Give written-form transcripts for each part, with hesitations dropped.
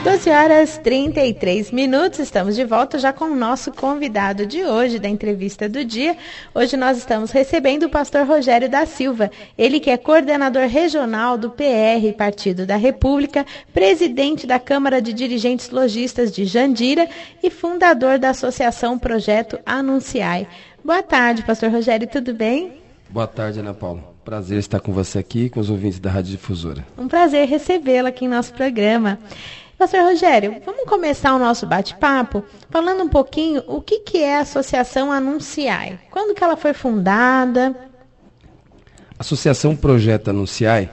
12 horas 33 minutos, estamos de volta já com o nosso convidado de hoje, da entrevista do dia. Hoje nós estamos recebendo o pastor Rogério da Silva, ele que é coordenador regional do PR, Partido da República, presidente da Câmara de Dirigentes Lojistas de Jandira e fundador da Associação Projeto Anunciai. Boa tarde, pastor Rogério, tudo bem? Boa tarde, Ana Paula. Prazer estar com você aqui, com os ouvintes da Rádio Difusora. Um prazer recebê-la aqui em nosso programa. Pastor Rogério, vamos começar o nosso bate-papo falando um pouquinho o que é a Associação Anunciai. Quando que ela foi fundada? A Associação Projeto Anunciai,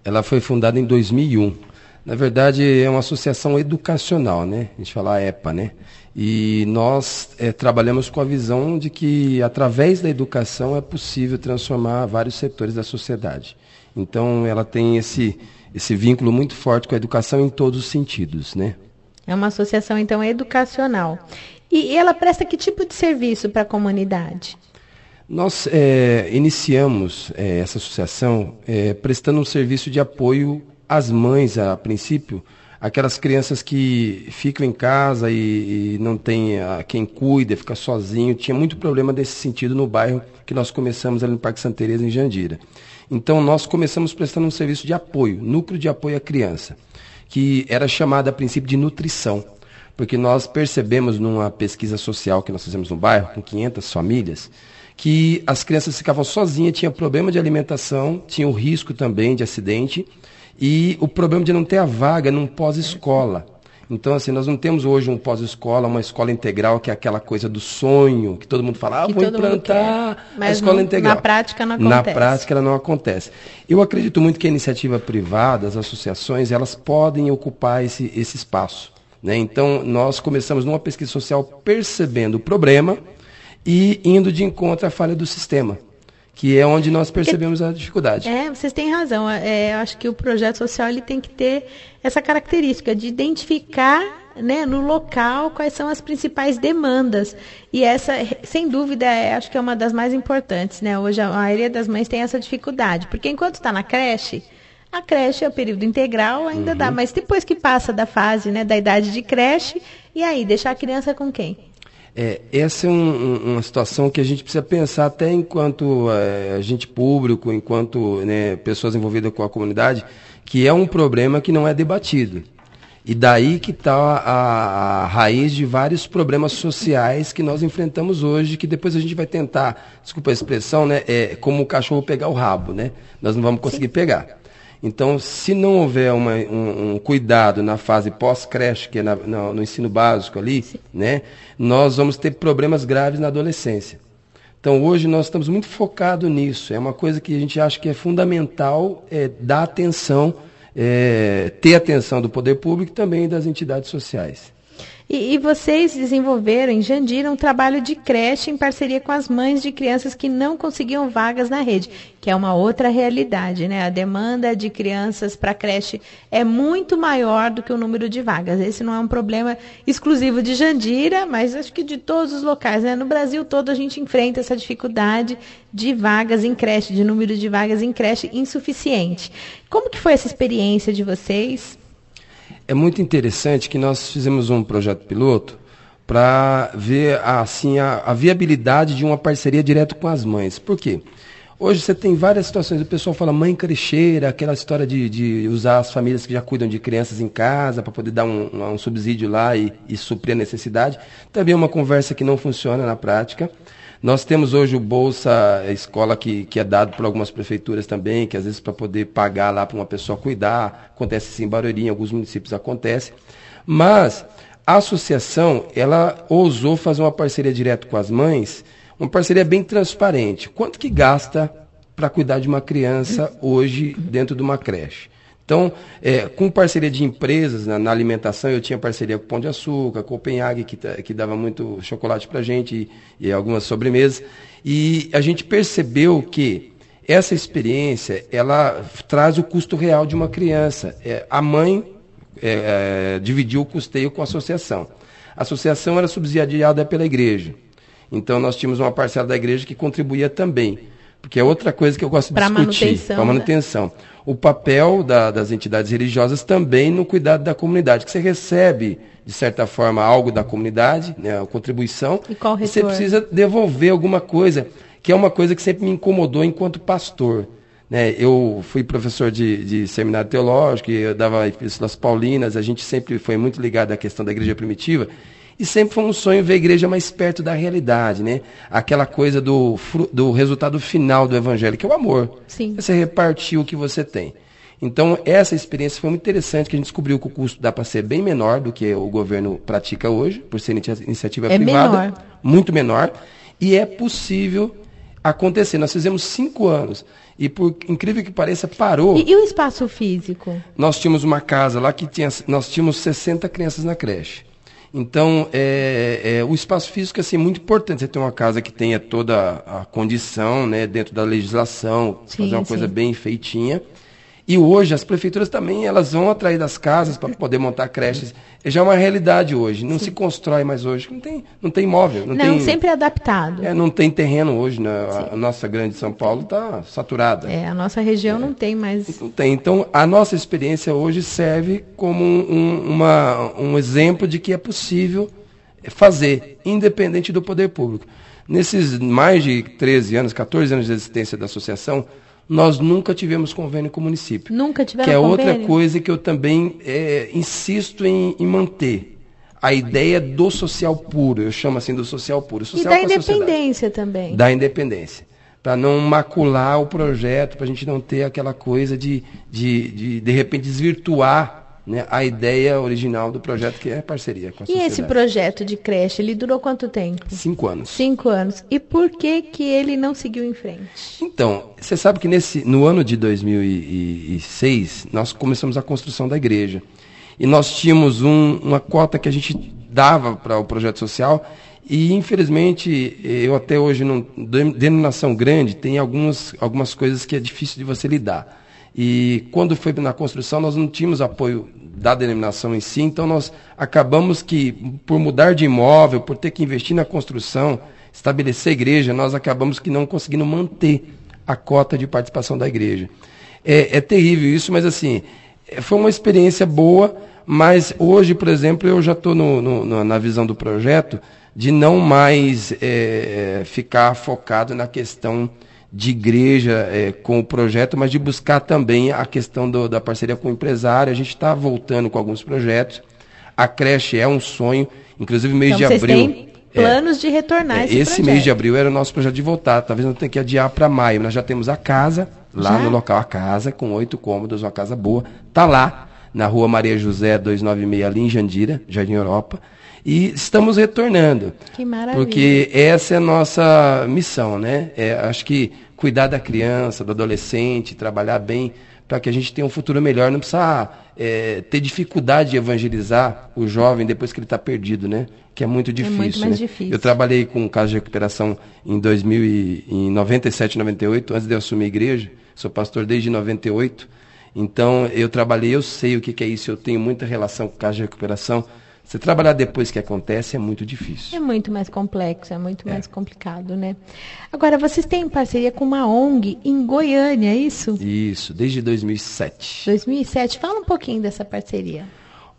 ela foi fundada em 2001. Na verdade, é uma associação educacional, né? A gente fala a EPA, né? E nós trabalhamos com a visão de que, através da educação, é possível transformar vários setores da sociedade. Então, ela tem esse vínculo muito forte com a educação em todos os sentidos, né? É uma associação, então, educacional. E ela presta que tipo de serviço para a comunidade? Nós iniciamos essa associação prestando um serviço de apoio às mães, a princípio, aquelas crianças que ficam em casa e não tem quem cuida, fica sozinho. Tinha muito problema desse sentido no bairro que nós começamos ali no Parque Santa Teresa, em Jandira. Então, nós começamos prestando um serviço de apoio, núcleo de apoio à criança, que era chamado a princípio de nutrição, porque nós percebemos numa pesquisa social que nós fizemos no bairro, com 500 famílias, que as crianças ficavam sozinhas, tinham problema de alimentação, tinham risco também de acidente, e o problema de não ter a vaga num pós-escola. Então, assim, nós não temos hoje um pós-escola, uma escola integral, que é aquela coisa do sonho, que todo mundo fala, vou implantar a escola integral. Na prática não acontece. Na prática ela não acontece. Eu acredito muito que a iniciativa privada, as associações, elas podem ocupar esse espaço, né? Então, nós começamos numa pesquisa social percebendo o problema e indo de encontro à falha do sistema, que é onde nós percebemos a dificuldade. Vocês têm razão. Eu acho que o projeto social ele tem que ter essa característica de identificar, né, no local quais são as principais demandas. E essa, sem dúvida, acho que é uma das mais importantes, né? Hoje a maioria das mães tem essa dificuldade, porque enquanto está na creche, a creche é o período integral, ainda dá, mas depois que passa da fase, né, da idade de creche, e aí, deixar a criança com quem? Essa é uma situação que a gente precisa pensar até enquanto agente público, enquanto, né, pessoas envolvidas com a comunidade, que é um problema que não é debatido. E daí que está a raiz de vários problemas sociais que nós enfrentamos hoje, que depois a gente vai tentar, desculpa a expressão, né, como o cachorro pegar o rabo, né? Nós não vamos conseguir pegar. Então, se não houver um cuidado na fase pós-creche, que é no ensino básico ali, né, nós vamos ter problemas graves na adolescência. Então, hoje nós estamos muito focados nisso. É uma coisa que a gente acha que é fundamental dar atenção, ter atenção do poder público e também das entidades sociais. E vocês desenvolveram em Jandira um trabalho de creche em parceria com as mães de crianças que não conseguiam vagas na rede, que é uma outra realidade, né? A demanda de crianças para creche é muito maior do que o número de vagas. Esse não é um problema exclusivo de Jandira, mas acho que de todos os locais, né? No Brasil todo a gente enfrenta essa dificuldade de vagas em creche, de número de vagas em creche insuficiente. Como que foi essa experiência de vocês? É muito interessante que nós fizemos um projeto piloto para ver assim, a viabilidade de uma parceria direto com as mães. Por quê? Hoje você tem várias situações, o pessoal fala mãe crecheira, aquela história de usar as famílias que já cuidam de crianças em casa para poder dar um subsídio lá e suprir a necessidade. Também é uma conversa que não funciona na prática. Nós temos hoje o Bolsa Escola que é dado por algumas prefeituras também, que às vezes para poder pagar lá para uma pessoa cuidar, acontece sim em Barueri, em alguns municípios acontece, mas a associação, ela ousou fazer uma parceria direto com as mães, uma parceria bem transparente. Quanto que gasta para cuidar de uma criança hoje dentro de uma creche? Então, com parceria de empresas na alimentação, eu tinha parceria com Pão de Açúcar, com Copenhague, que dava muito chocolate para a gente e algumas sobremesas. E a gente percebeu que essa experiência, ela traz o custo real de uma criança. A mãe dividiu o custeio com a associação. A associação era subsidiada pela igreja. Então, nós tínhamos uma parcela da igreja que contribuía também. porque é outra coisa que eu gosto de discutir, para manutenção. O papel das entidades religiosas também no cuidado da comunidade, que você recebe, de certa forma, algo da comunidade, né, a contribuição, e qual retorno? Você precisa devolver alguma coisa, que é uma coisa que sempre me incomodou enquanto pastor. Né? Eu fui professor de seminário teológico, eu dava epístolas paulinas, a gente sempre foi muito ligado à questão da igreja primitiva, e sempre foi um sonho ver a igreja mais perto da realidade, né? Aquela coisa do resultado final do evangelho, que é o amor. Sim. Você repartir o que você tem. Então, essa experiência foi muito interessante, que a gente descobriu que o custo dá para ser bem menor do que o governo pratica hoje, por ser iniciativa privada. Menor. Muito menor. E é possível acontecer. Nós fizemos 5 anos. E, por incrível que pareça, parou. E o espaço físico? Nós tínhamos uma casa lá que nós tínhamos 60 crianças na creche. Então, o espaço físico é assim, muito importante. Você ter uma casa que tenha toda a condição, né, dentro da legislação, fazer uma coisa bem feitinha. E hoje as prefeituras também elas vão atrás das casas para poder montar creches. Já é uma realidade hoje. Não se constrói mais hoje. Não tem imóvel. Não, sempre adaptado. Não tem terreno hoje. Né? A nossa grande São Paulo está saturada. A nossa região não tem mais. Não tem. Então, a nossa experiência hoje serve como um exemplo de que é possível fazer, independente do poder público. Nesses mais de 13 anos, 14 anos de existência da associação, nós nunca tivemos convênio com o município. Nunca tivemos convênio? Que é convênio? Outra coisa que eu também insisto em manter. A ideia do social puro, eu chamo assim do social puro. Social e da independência também. Da independência. Para não macular o projeto, para a gente não ter aquela coisa de repente, desvirtuar, né, a ideia original do projeto, que é a parceria com a sociedade. E esse projeto de creche, ele durou quanto tempo? 5 anos. 5 anos. E por que ele não seguiu em frente? Então, você sabe que no ano de 2006, nós começamos a construção da igreja. E nós tínhamos uma cota que a gente dava para o projeto social, e infelizmente, eu até hoje, denominação grande, tem algumas coisas que é difícil de você lidar. E quando foi na construção, nós não tínhamos apoio da denominação em si, então nós acabamos que, por mudar de imóvel, por ter que investir na construção, estabelecer a igreja, nós acabamos que não conseguindo manter a cota de participação da igreja. É terrível isso, mas assim, foi uma experiência boa, mas hoje, por exemplo, eu já estou na visão do projeto de não mais ficar focado na questão de igreja com o projeto, mas de buscar também a questão da parceria com o empresário. A gente está voltando com alguns projetos. A creche é um sonho, inclusive mês de abril. Têm planos de retornar esse projeto. Esse mês de abril era o nosso projeto de voltar. Talvez não tenha que adiar para maio. Nós já temos a casa lá no local, a casa com 8 cômodos, uma casa boa. Está lá na Rua Maria José 296, ali em Jandira, Jardim Europa. E estamos retornando. Que maravilha. Porque essa é a nossa missão, né? Acho que cuidar da criança, do adolescente, trabalhar bem, para que a gente tenha um futuro melhor. Não precisa ter dificuldade de evangelizar o jovem depois que ele está perdido, né? Que é muito difícil. É muito mais difícil. Eu trabalhei com casos de recuperação em 97, 98, antes de eu assumir a igreja. Sou pastor desde 98. Então, eu sei o que é isso. Eu tenho muita relação com casos de recuperação. Você trabalhar depois que acontece é muito difícil. É muito mais complexo, é muito mais complicado, né? Agora, vocês têm parceria com uma ONG em Goiânia, é isso? Isso, desde 2007. 2007. Fala um pouquinho dessa parceria.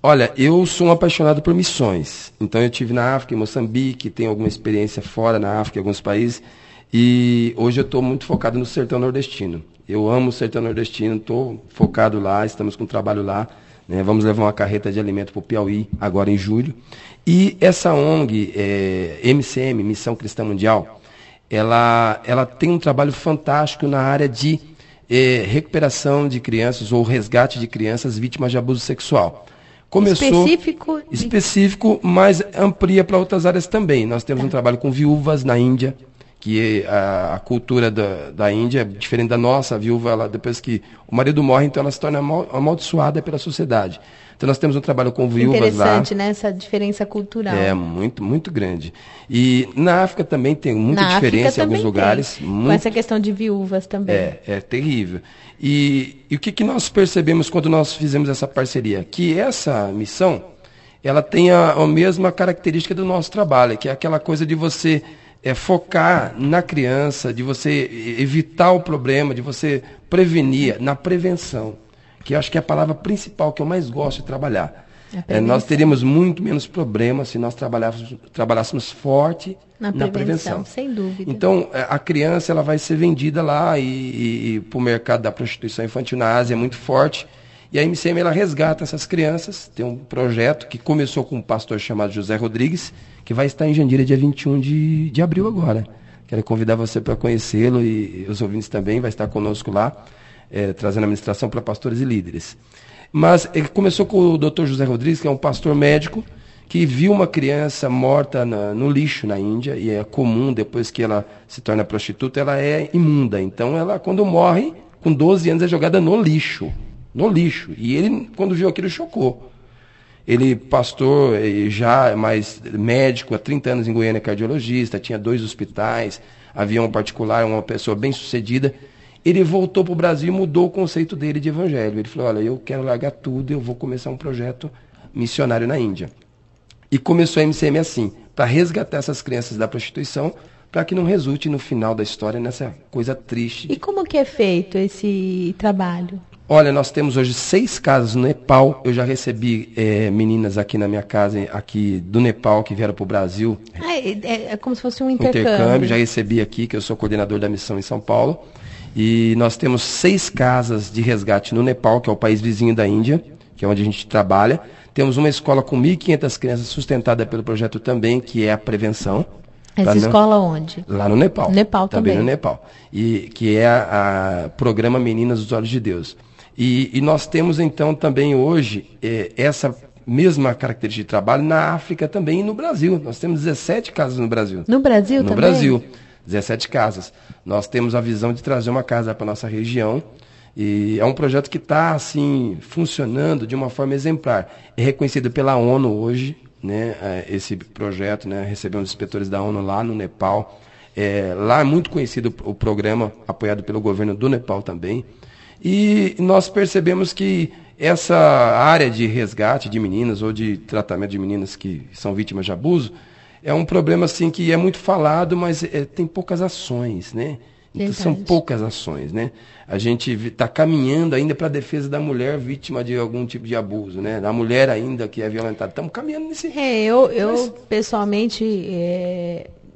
Olha, eu sou um apaixonado por missões. Então, eu estive na África, em Moçambique, tenho alguma experiência fora na África, em alguns países. E hoje eu estou muito focado no sertão nordestino. Eu amo o sertão nordestino, estou focado lá, estamos com trabalho lá. Vamos levar uma carreta de alimento para o Piauí, agora em julho. E essa ONG, MCM, Missão Cristã Mundial, ela tem um trabalho fantástico na área de recuperação de crianças ou resgate de crianças vítimas de abuso sexual. Começou específico, mas amplia para outras áreas também. Nós temos um trabalho com viúvas na Índia, que a cultura da Índia é diferente da nossa. A viúva, ela, depois que o marido morre, então ela se torna amaldiçoada pela sociedade. Então nós temos um trabalho com viúvas lá. Interessante, né? Essa diferença cultural. É muito, muito grande. E na África também tem muita diferença em alguns lugares. Com essa questão de viúvas também. É terrível. E o que nós percebemos quando nós fizemos essa parceria? Que essa missão, ela tem a mesma característica do nosso trabalho, que é aquela coisa de você é focar na criança, de você evitar o problema, de você prevenir, na prevenção, que eu acho que é a palavra principal que eu mais gosto de trabalhar. Nós teríamos muito menos problemas se nós trabalhássemos forte na prevenção. Sem dúvida. Então, a criança ela vai ser vendida lá e para o mercado da prostituição infantil na Ásia é muito forte. E a MCM ela resgata essas crianças. Tem um projeto que começou com um pastor chamado José Rodrigues, que vai estar em Jandira dia 21 de abril agora. Quero convidar você para conhecê-lo e os ouvintes também, vai estar conosco lá, trazendo a ministração para pastores e líderes. Mas ele começou com o Dr. José Rodrigues, que é um pastor médico, que viu uma criança morta no lixo na Índia, e é comum, depois que ela se torna prostituta, ela é imunda. Então, ela, quando morre, com 12 anos, é jogada no lixo. No lixo. E ele, quando viu aquilo, chocou. Ele, pastor, já mais médico, há 30 anos em Goiânia, cardiologista, tinha 2 hospitais, avião particular, uma pessoa bem sucedida. Ele voltou para o Brasil e mudou o conceito dele de evangelho. Ele falou, olha, eu quero largar tudo, eu vou começar um projeto missionário na Índia. E começou a MCM assim, para resgatar essas crianças da prostituição, para que não resulte no final da história nessa coisa triste. E como que é feito esse trabalho? Olha, nós temos hoje 6 casas no Nepal. Eu já recebi meninas aqui na minha casa, aqui do Nepal, que vieram para o Brasil. É como se fosse um intercâmbio. Já recebi aqui, que eu sou coordenador da missão em São Paulo. E nós temos 6 casas de resgate no Nepal, que é o país vizinho da Índia, que é onde a gente trabalha. Temos uma escola com 1.500 crianças sustentada pelo projeto também, que é a prevenção. Essa escola onde? Lá no Nepal. Nepal também. No Nepal. E que é a programa Meninas dos Olhos de Deus. E nós temos, então, também hoje, essa mesma característica de trabalho na África também e no Brasil. Nós temos 17 casas no Brasil. No Brasil também? No Brasil, 17 casas. Nós temos a visão de trazer uma casa para a nossa região. E é um projeto que está, assim, funcionando de uma forma exemplar. É reconhecido pela ONU hoje, né, esse projeto, né, recebemos inspetores da ONU lá no Nepal. Lá é muito conhecido o programa, apoiado pelo governo do Nepal também. E nós percebemos que essa área de resgate de meninas ou de tratamento de meninas que são vítimas de abuso é um problema assim que é muito falado, mas tem poucas ações, né? Então, são poucas ações, né? A gente está caminhando ainda para a defesa da mulher vítima de algum tipo de abuso, né? Da mulher ainda que é violentada. Estamos caminhando nesse... Eu pessoalmente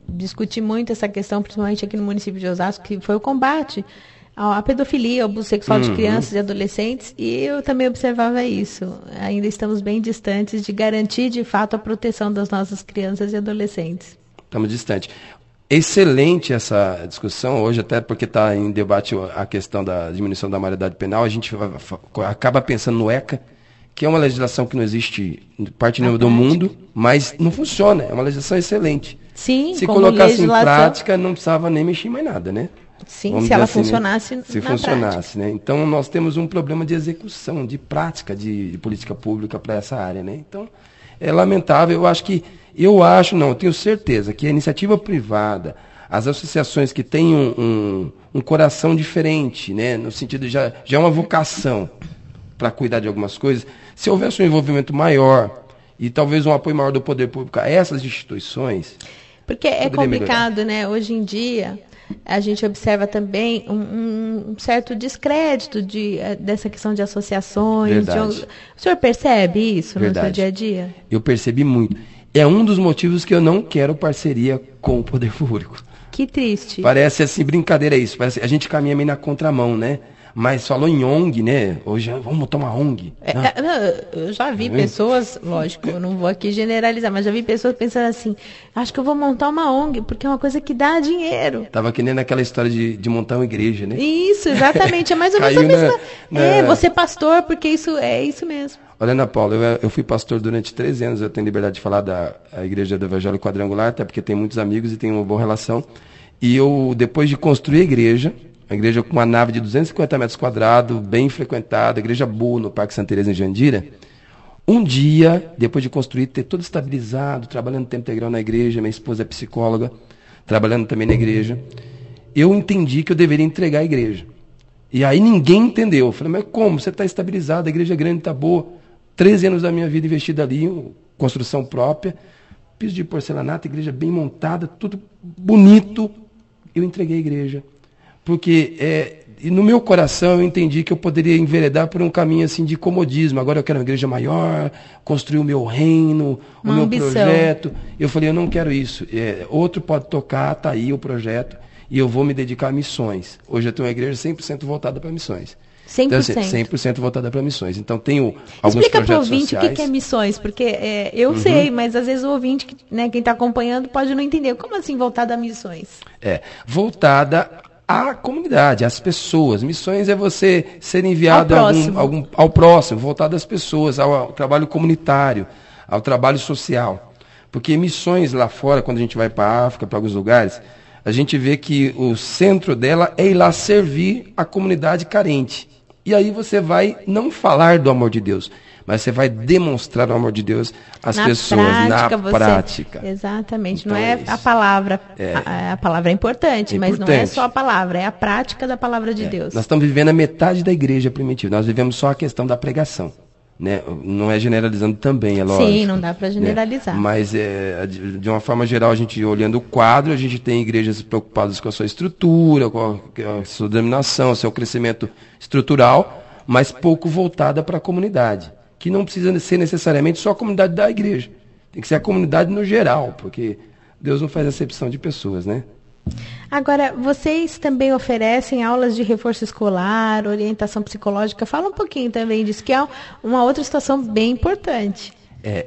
discuti muito essa questão, principalmente aqui no município de Osasco, que foi o combate a pedofilia, ao abuso sexual de crianças e adolescentes, e eu também observava isso. Ainda estamos bem distantes de garantir, de fato, a proteção das nossas crianças e adolescentes. Estamos distantes. Excelente essa discussão hoje, até porque está em debate a questão da diminuição da maioridade penal. A gente acaba pensando no ECA, que é uma legislação que não existe em parte nenhuma do mundo, mas não funciona. É uma legislação excelente. Sim, se colocasse em prática, não precisava nem mexer mais nada, né? Sim, vamos se ela assim, funcionasse, né? Se funcionasse, né? Então, nós temos um problema de execução, de prática de política pública para essa área, né? Então, é lamentável. Eu tenho certeza que a iniciativa privada, as associações que têm um coração diferente, né? No sentido de já é uma vocação para cuidar de algumas coisas, se houvesse um envolvimento maior e talvez um apoio maior do poder público a essas instituições... Porque é complicado, né? Hoje em dia... A gente observa também um certo descrédito dessa questão de associações. O senhor percebe isso no seu dia a dia? Eu percebi muito. É um dos motivos que eu não quero parceria com o poder público. Que triste. Parece assim, brincadeira isso. Parece, a gente caminha meio na contramão, né? Mas falou em ONG, né? Hoje vamos montar uma ONG. Eu já vi pessoas, lógico, eu não vou aqui generalizar, mas já vi pessoas pensando assim, acho que eu vou montar uma ONG, porque é uma coisa que dá dinheiro. Tava que nem naquela história de montar uma igreja, né? Isso, exatamente. É mais ou menos a mesma. Você pastor, porque isso é isso mesmo. Olha, Ana Paula, eu fui pastor durante 13 anos, eu tenho liberdade de falar da Igreja do Evangelho Quadrangular, até porque tenho muitos amigos e tenho uma boa relação. E eu, depois de construir a igreja com uma nave de 250 metros quadrados, bem frequentada, igreja boa no Parque Santa Teresa em Jandira. Um dia, depois de construir, ter tudo estabilizado, trabalhando tempo integral na igreja, minha esposa é psicóloga, trabalhando também na igreja, eu entendi que eu deveria entregar a igreja. E aí ninguém entendeu. Eu falei, mas como? Você está estabilizado, a igreja grande está boa. 13 anos da minha vida investida ali, construção própria. piso de porcelanato, igreja bem montada, tudo bonito. Eu entreguei a igreja. Porque e no meu coração eu entendi que eu poderia enveredar por um caminho assim de comodismo. Agora eu quero uma igreja maior, construir o meu reino, o meu projeto. Eu falei, eu não quero isso. Outro pode tocar, tá aí o projeto, e eu vou me dedicar a missões. Hoje eu tenho uma igreja 100% voltada para missões. 100%. Então, assim, 100% voltada para missões. Então, tenho alguns Explica projetos para o ouvinte sociais. o que é missões, porque eu sei, mas às vezes o ouvinte, né, quem está acompanhando, pode não entender. Como assim voltada a missões? Voltada à comunidade, às pessoas. Missões é você ser enviado ao próximo, voltado às pessoas, ao trabalho comunitário, ao trabalho social. Porque missões lá fora, quando a gente vai para a África, para alguns lugares, a gente vê que o centro dela é ir lá servir a comunidade carente. E aí você vai não falar do amor de Deus, mas você vai demonstrar o amor de Deus às pessoas na prática. Exatamente. Então, não é a palavra. A palavra é importante, mas não é só a palavra, é a prática da palavra de Deus. Nós estamos vivendo a metade da igreja primitiva. Nós vivemos só a questão da pregação. Né? Não é generalizando também, é lógico. Sim, não dá para generalizar. Né? Mas, de uma forma geral, a gente olhando o quadro, a gente tem igrejas preocupadas com a sua estrutura, com a sua denominação, o seu crescimento estrutural, mas pouco voltada para a comunidade, que não precisa ser necessariamente só a comunidade da igreja. Tem que ser a comunidade no geral, porque Deus não faz acepção de pessoas, né? Agora, vocês também oferecem aulas de reforço escolar, orientação psicológica. Fala um pouquinho também disso, que é uma outra situação bem importante.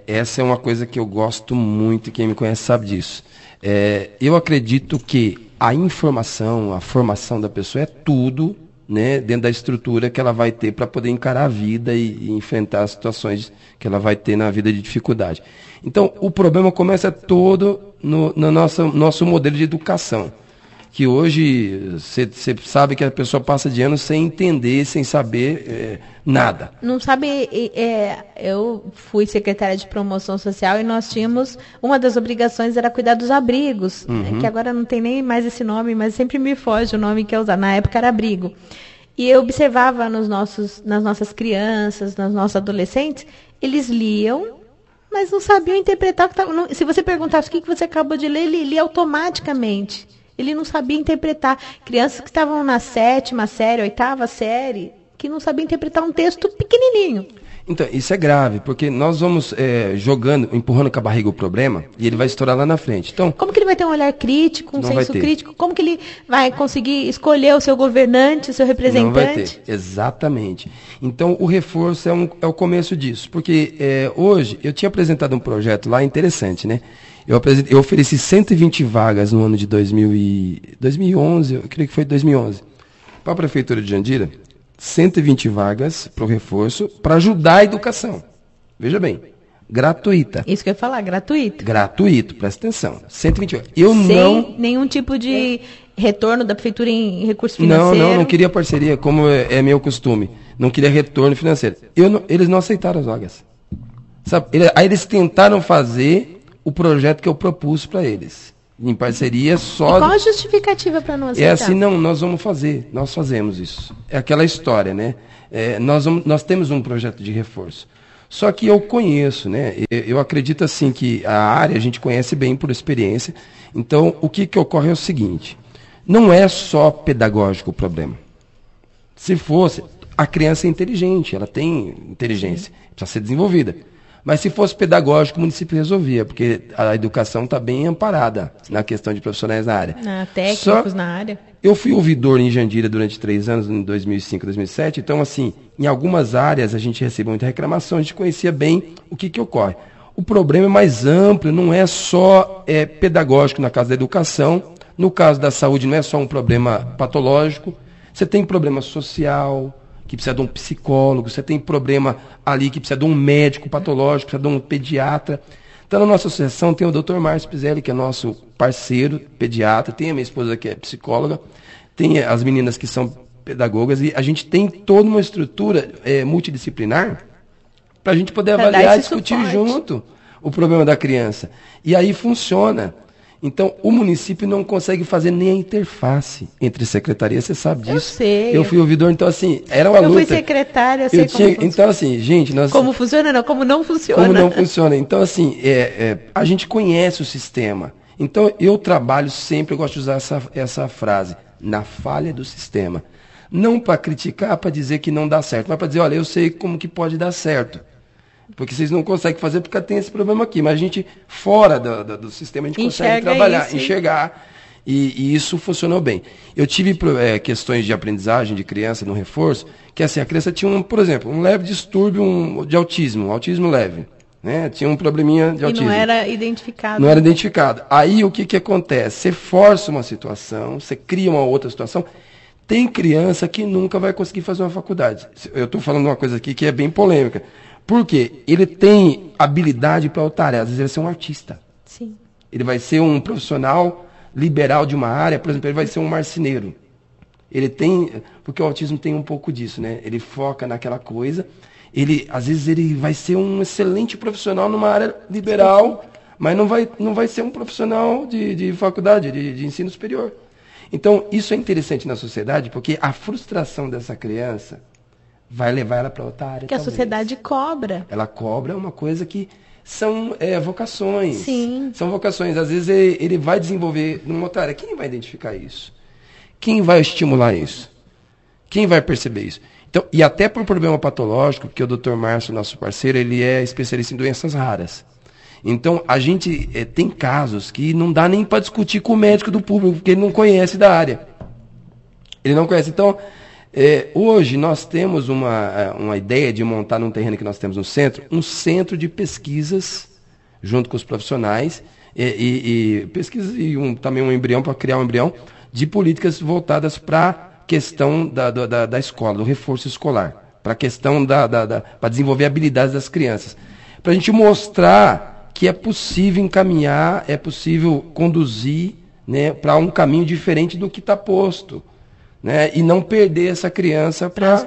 Essa é uma coisa que eu gosto muito, e quem me conhece sabe disso. Eu acredito que a informação, a formação da pessoa é tudo, né, dentro da estrutura que ela vai ter para poder encarar a vida e enfrentar as situações que ela vai ter na vida de dificuldade. Então, o problema começa todo no nosso modelo de educação, que hoje você sabe que a pessoa passa de anos sem entender, sem saber nada. Não sabe, eu fui secretária de promoção social e nós tínhamos, uma das obrigações era cuidar dos abrigos, né, que agora não tem nem mais esse nome, mas sempre me foge o nome que é usado, na época era abrigo. E eu observava nas nossas crianças, nos nossos adolescentes, eles liam, mas não sabiam interpretar. Se você perguntasse o que você acabou de ler, ele lia automaticamente. Ele não sabia interpretar. Crianças que estavam na 7ª série, 8ª série, que não sabiam interpretar um texto pequenininho. Então, isso é grave, porque nós vamos empurrando com a barriga o problema, e ele vai estourar lá na frente. Então, como que ele vai ter um olhar crítico, um senso crítico? Como que ele vai conseguir escolher o seu governante, o seu representante? Não vai ter, exatamente. Então, o reforço é o começo disso, porque hoje, eu tinha apresentado um projeto lá interessante, né? Eu ofereci 120 vagas no ano de 2011, eu creio que foi 2011, para a Prefeitura de Jandira. 120 vagas para o reforço, para ajudar a educação. Veja bem, gratuita. Isso que eu ia falar, gratuito. Gratuito, presta atenção. 120 vagas. Sem nenhum tipo de retorno da Prefeitura em recurso financeiro? Não queria parceria, como é meu costume. Não queria retorno financeiro. Eles não aceitaram as vagas. Sabe? Aí eles tentaram fazer o projeto que eu propus para eles. Em parceria só... E qual a justificativa para não aceitar? Assim, nós vamos fazer, nós fazemos isso. É aquela história, né? Nós temos um projeto de reforço. Só que eu conheço, né? Eu acredito assim que a área a gente conhece bem por experiência. Então, o que ocorre é o seguinte, não é só pedagógico o problema. Se fosse, a criança é inteligente, ela tem inteligência, precisa ser desenvolvida. Mas se fosse pedagógico, o município resolvia, porque a educação está bem amparada na questão de profissionais na área. Técnicos na área. Eu fui ouvidor em Jandira durante 3 anos, em 2005, 2007. Então, assim, em algumas áreas a gente recebeu muita reclamação, a gente conhecia bem o que ocorre. O problema é mais amplo, não é só pedagógico na casa da educação. No caso da saúde, não é só um problema patológico. Você tem problema social, que precisa de um psicólogo, você tem problema ali que precisa de um médico patológico, precisa de um pediatra. Então, na nossa associação tem o Dr. Márcio Pizelli, que é nosso parceiro, pediatra, tem a minha esposa que é psicóloga, tem as meninas que são pedagogas, e a gente tem toda uma estrutura multidisciplinar para a gente poder avaliar e discutir junto o problema da criança. E aí funciona. Então, o município não consegue fazer nem a interface entre secretarias, você sabe disso. Eu sei. Eu fui ouvidor, então assim, era uma luta. Eu fui secretária, eu sei como funciona. Então assim, gente... Como funciona não, como não funciona. Como não funciona. Então assim, a gente conhece o sistema. Então eu trabalho sempre, eu gosto de usar essa frase, na falha do sistema. Não para criticar, para dizer que não dá certo, mas para dizer, olha, eu sei como que pode dar certo. Porque vocês não conseguem fazer porque tem esse problema aqui. Mas a gente, fora do sistema, a gente consegue trabalhar, enxergar. E isso funcionou bem. Eu tive questões de aprendizagem de criança no reforço, que assim, a criança tinha, por exemplo, um leve distúrbio de autismo, autismo leve. Né? Tinha um probleminha de autismo. E não era identificado. Não era identificado. Aí o que acontece? Você força uma situação, você cria uma outra situação. Tem criança que nunca vai conseguir fazer uma faculdade. Eu estou falando uma coisa aqui que é bem polêmica. Por quê? Ele tem habilidade para outra área. Às vezes ele vai ser um artista. Sim. Ele vai ser um profissional liberal de uma área. Por exemplo, ele vai ser um marceneiro. Ele tem... Porque o autismo tem um pouco disso, né? Ele foca naquela coisa. Às vezes ele vai ser um excelente profissional numa área liberal, mas não vai ser um profissional de faculdade, de ensino superior. Então, isso é interessante na sociedade, porque a frustração dessa criança... vai levar ela para outra área. Que a sociedade cobra. Ela cobra uma coisa que são vocações. Sim. São vocações. Às vezes ele vai desenvolver numa outra área. Quem vai identificar isso? Quem vai estimular isso? Quem vai perceber isso? Então, e até por problema patológico, porque o Dr. Márcio, nosso parceiro, ele é especialista em doenças raras. Então, a gente tem casos que não dá nem para discutir com o médico do público, porque ele não conhece da área. Ele não conhece. Então... hoje nós temos uma ideia de montar num terreno que nós temos no centro, um centro de pesquisas, junto com os profissionais, pesquisas e também um embrião, para criar um embrião, de políticas voltadas para a questão da escola, do reforço escolar, para a questão para desenvolver habilidades das crianças. Para a gente mostrar que é possível encaminhar, é possível conduzir, né, para um caminho diferente do que está posto. Né, e não perder essa criança para as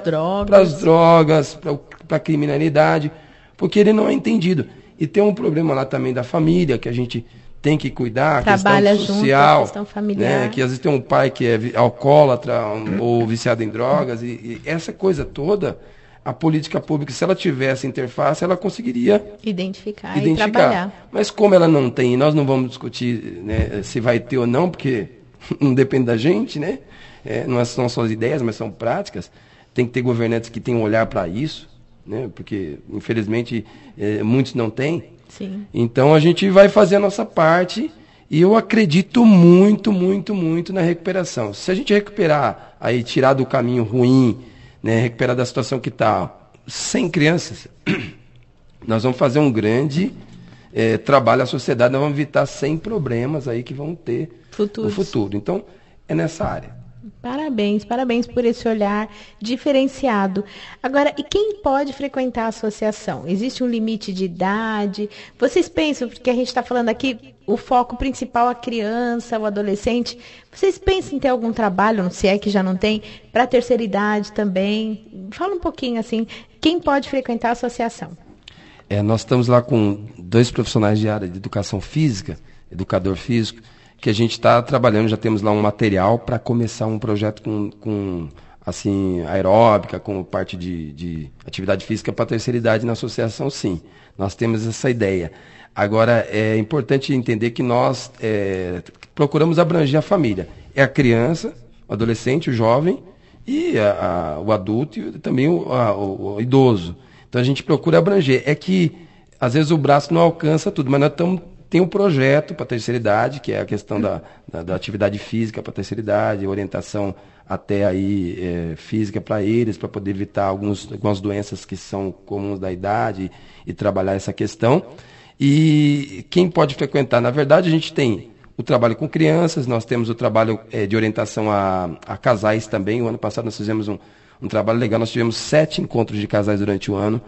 drogas, para a criminalidade, porque ele não é entendido. E tem um problema lá também da família, que a gente tem que cuidar, trabalha a questão social, junto, a questão familiar. Né, que às vezes tem um pai que é alcoólatra ou viciado em drogas, e essa coisa toda, a política pública, se ela tivesse interface, ela conseguiria identificar. E trabalhar. Mas como ela não tem, nós não vamos discutir, né, se vai ter ou não, porque não depende da gente, né? Não são só as ideias, mas são práticas. Tem que ter governantes que tenham um olhar para isso, né? Porque, infelizmente, muitos não têm. Sim. Então, a gente vai fazer a nossa parte e eu acredito muito, muito, muito na recuperação. Se a gente recuperar, aí tirar do caminho ruim, né? Recuperar da situação que está 100 crianças, nós vamos fazer um grande trabalho à sociedade, nós vamos evitar 100 problemas aí que vão ter no futuro. Então, é nessa área. Parabéns, parabéns por esse olhar diferenciado. Agora, e quem pode frequentar a associação? Existe um limite de idade? Vocês pensam, porque a gente está falando aqui, o foco principal a criança, o adolescente, vocês pensam em ter algum trabalho, não sei, que já não tem, para a terceira idade também? Fala um pouquinho assim, quem pode frequentar a associação? Nós estamos lá com 2 profissionais de área de educação física, educador físico, que a gente está trabalhando, já temos lá um material para começar um projeto com assim, aeróbica, com parte de atividade física para a terceira idade na associação, sim. Nós temos essa ideia. Agora, é importante entender que nós procuramos abranger a família. É a criança, o adolescente, o jovem, e o adulto e também o idoso. Então, a gente procura abranger. É que, às vezes, o braço não alcança tudo, mas nós tem um projeto para a terceira idade, que é a questão da atividade física para a terceira idade, orientação até aí física para eles, para poder evitar algumas doenças que são comuns da idade e trabalhar essa questão. E quem pode frequentar? Na verdade, a gente tem o trabalho com crianças, nós temos o trabalho de orientação a casais também. O ano passado nós fizemos um trabalho legal, nós tivemos 7 encontros de casais durante o ano,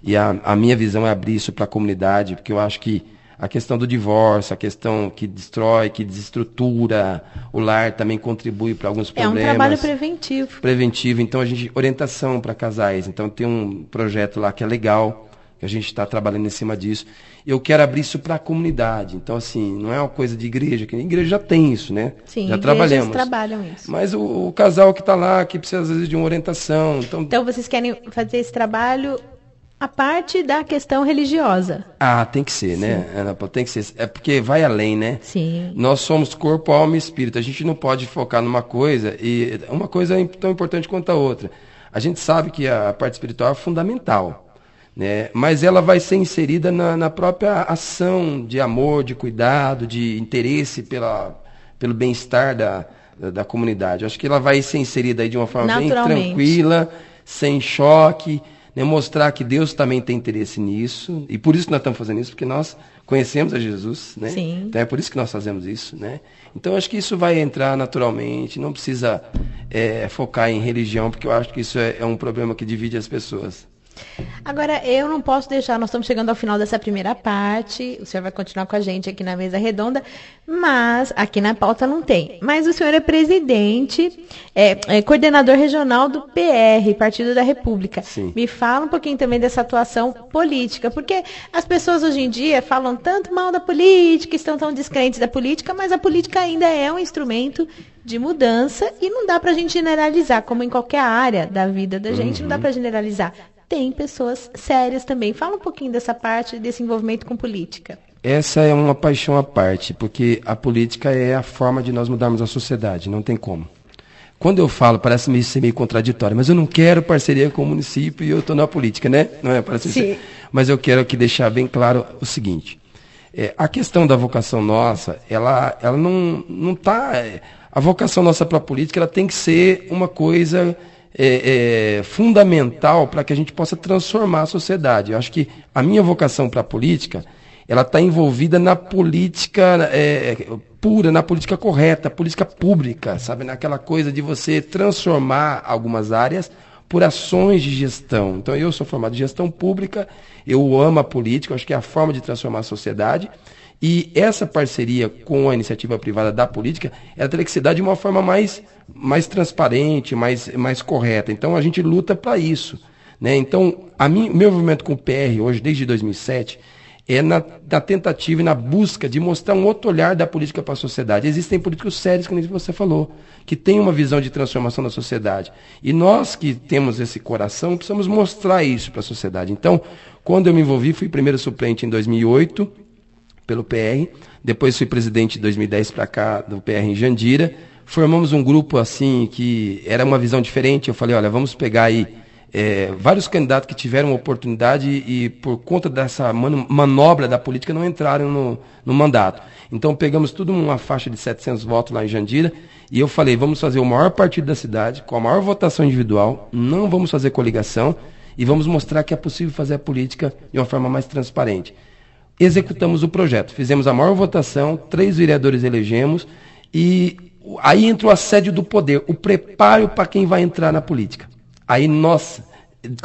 e a minha visão é abrir isso para a comunidade, porque eu acho que a questão do divórcio, a questão que destrói, que desestrutura o lar, também contribui para alguns problemas. É um trabalho preventivo. Preventivo. Então, orientação para casais. Então, tem um projeto lá que é legal, que a gente está trabalhando em cima disso. Eu quero abrir isso para a comunidade. Então, assim, não é uma coisa de igreja, que a igreja já tem isso, né? Sim, já trabalhamos. Trabalham isso. Mas o casal que está lá, que precisa, às vezes, de uma orientação. Então, vocês querem fazer esse trabalho a parte da questão religiosa? Ah, tem que ser, né, Ana Paula? Tem que ser. É porque vai além, né? Sim. Nós somos corpo, alma e espírito. A gente não pode focar numa coisa, e uma coisa é tão importante quanto a outra. A gente sabe que a parte espiritual é fundamental, né? Mas ela vai ser inserida na própria ação de amor, de cuidado, de interesse pelo bem-estar da comunidade. Eu acho que ela vai ser inserida aí de uma forma bem tranquila, sem choque, né? Mostrar que Deus também tem interesse nisso, e por isso que nós estamos fazendo isso, porque nós conhecemos a Jesus, né? Sim. Então é por isso que nós fazemos isso, né? Então acho que isso vai entrar naturalmente, não precisa focar em religião, porque eu acho que isso é um problema que divide as pessoas. Agora, eu não posso deixar, nós estamos chegando ao final dessa primeira parte, o senhor vai continuar com a gente aqui na mesa redonda, mas aqui na pauta não tem. Mas o senhor é presidente, coordenador regional do PR, Partido da República. Sim. Me fala um pouquinho também dessa atuação política, porque as pessoas hoje em dia falam tanto mal da política, estão tão descrentes da política, mas a política ainda é um instrumento de mudança e não dá para a gente generalizar, como em qualquer área da vida da gente, não dá para generalizar. Tem pessoas sérias também. Fala um pouquinho dessa parte, desse envolvimento com política. Essa é uma paixão à parte, porque a política é a forma de nós mudarmos a sociedade, não tem como. Quando eu falo, parece ser meio contraditório, mas eu não quero parceria com o município e eu estou na política, né? Não é? Parece ser. Mas eu quero aqui deixar bem claro o seguinte. A questão da vocação nossa, ela não está... A vocação nossa para a política, ela tem que ser uma coisa... fundamental para que a gente possa transformar a sociedade. Eu acho que a minha vocação para a política, ela está envolvida na política pura, na política correta, política pública, sabe? Naquela coisa de você transformar algumas áreas por ações de gestão. Então, eu sou formado em gestão pública, eu amo a política, eu acho que é a forma de transformar a sociedade. E essa parceria com a iniciativa privada da política, ela teria que se dar de uma forma mais transparente, mais correta. Então, a gente luta para isso, né? Então, meu envolvimento com o PR hoje, desde 2007, é na tentativa e na busca de mostrar um outro olhar da política para a sociedade. Existem políticos sérios, como você falou, que têm uma visão de transformação da sociedade. E nós que temos esse coração, precisamos mostrar isso para a sociedade. Então, quando eu me envolvi, fui primeiro suplente em 2008, pelo PR, depois fui presidente de 2010 para cá do PR em Jandira, formamos um grupo assim que era uma visão diferente, eu falei, olha, vamos pegar aí vários candidatos que tiveram oportunidade e por conta dessa manobra da política não entraram no mandato. Então pegamos tudo numa faixa de 700 votos lá em Jandira e eu falei, vamos fazer o maior partido da cidade, com a maior votação individual, não vamos fazer coligação e vamos mostrar que é possível fazer a política de uma forma mais transparente. Executamos o projeto, fizemos a maior votação, 3 vereadores elegemos, e aí entra o assédio do poder, o preparo para quem vai entrar na política. Aí nós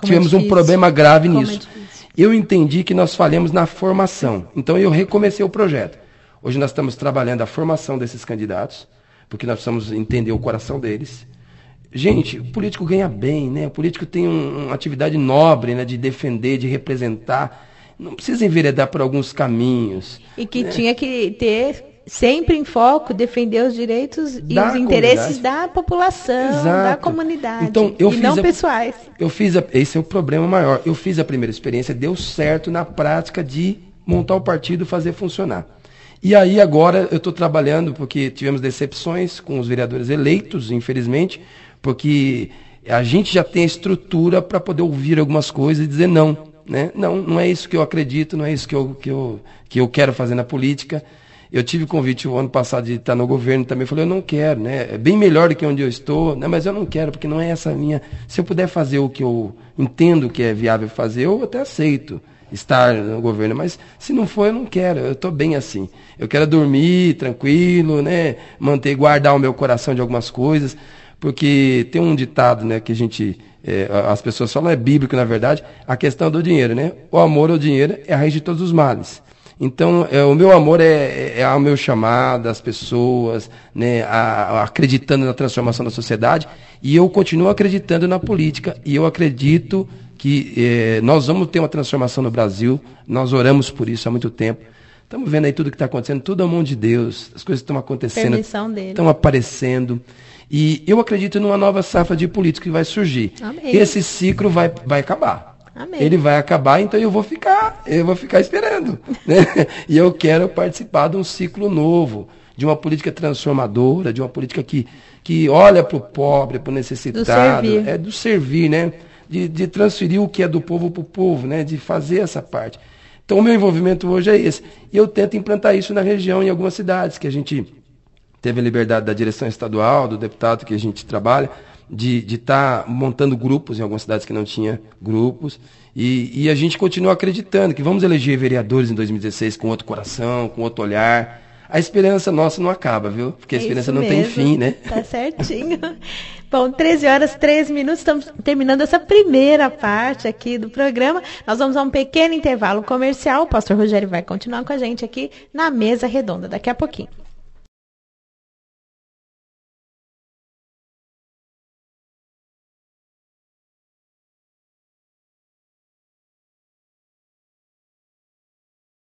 tivemos um problema grave nisso. Eu entendi que nós falhamos na formação, então eu recomecei o projeto. Hoje nós estamos trabalhando a formação desses candidatos, porque nós precisamos entender o coração deles. Gente, o político ganha bem, né? O político tem uma atividade nobre, né, de defender, de representar. Não precisa enveredar por alguns caminhos. E que tinha que ter sempre em foco defender os direitos e os interesses da população, da comunidade, então, não pessoais. Esse é o problema maior. Eu fiz a primeira experiência, deu certo na prática de montar o partido, fazer funcionar. E aí agora eu estou trabalhando, porque tivemos decepções com os vereadores eleitos, infelizmente, porque a gente já tem a estrutura para poder ouvir algumas coisas e dizer não. Né? Não é isso que eu acredito, não é isso que eu quero fazer na política. Eu tive convite o ano passado de estar no governo também, falei, eu não quero, né? É bem melhor do que onde eu estou, né? Mas eu não quero, porque não é essa a minha... Se eu puder fazer o que eu entendo que é viável fazer, eu até aceito estar no governo, mas se não for, eu não quero, eu estou bem assim. Eu quero dormir tranquilo, né? Guardar o meu coração de algumas coisas, porque tem um ditado, né, que a gente... as pessoas falam, é bíblico, na verdade, a questão do dinheiro, né? O amor ao dinheiro é a raiz de todos os males. Então, o meu amor é ao meu chamado, às pessoas, né, acreditando na transformação da sociedade, e eu continuo acreditando na política, e eu acredito que nós vamos ter uma transformação no Brasil, nós oramos por isso há muito tempo. Estamos vendo aí tudo que está acontecendo, tudo à mão de Deus, as coisas estão acontecendo, estão aparecendo. E eu acredito numa nova safra de políticos que vai surgir. Amém. Esse ciclo vai acabar. Amém. Ele vai acabar, então eu vou ficar esperando. Né? E eu quero participar de um ciclo novo, de uma política transformadora, de uma política que olha para o pobre, para o necessitado, do servir, né? De transferir o que é do povo para o povo, né? De fazer essa parte. Então o meu envolvimento hoje é esse. E eu tento implantar isso na região, em algumas cidades, que a gente teve a liberdade da direção estadual, do deputado que a gente trabalha, de estar montando grupos em algumas cidades que não tinha grupos. E a gente continua acreditando que vamos eleger vereadores em 2016 com outro coração, com outro olhar. A esperança nossa não acaba, viu? Porque a esperança não tem fim, né? Tá certinho. Bom, 13h03, estamos terminando essa primeira parte aqui do programa. Nós vamos a um pequeno intervalo comercial. O pastor Rogério vai continuar com a gente aqui na mesa redonda daqui a pouquinho.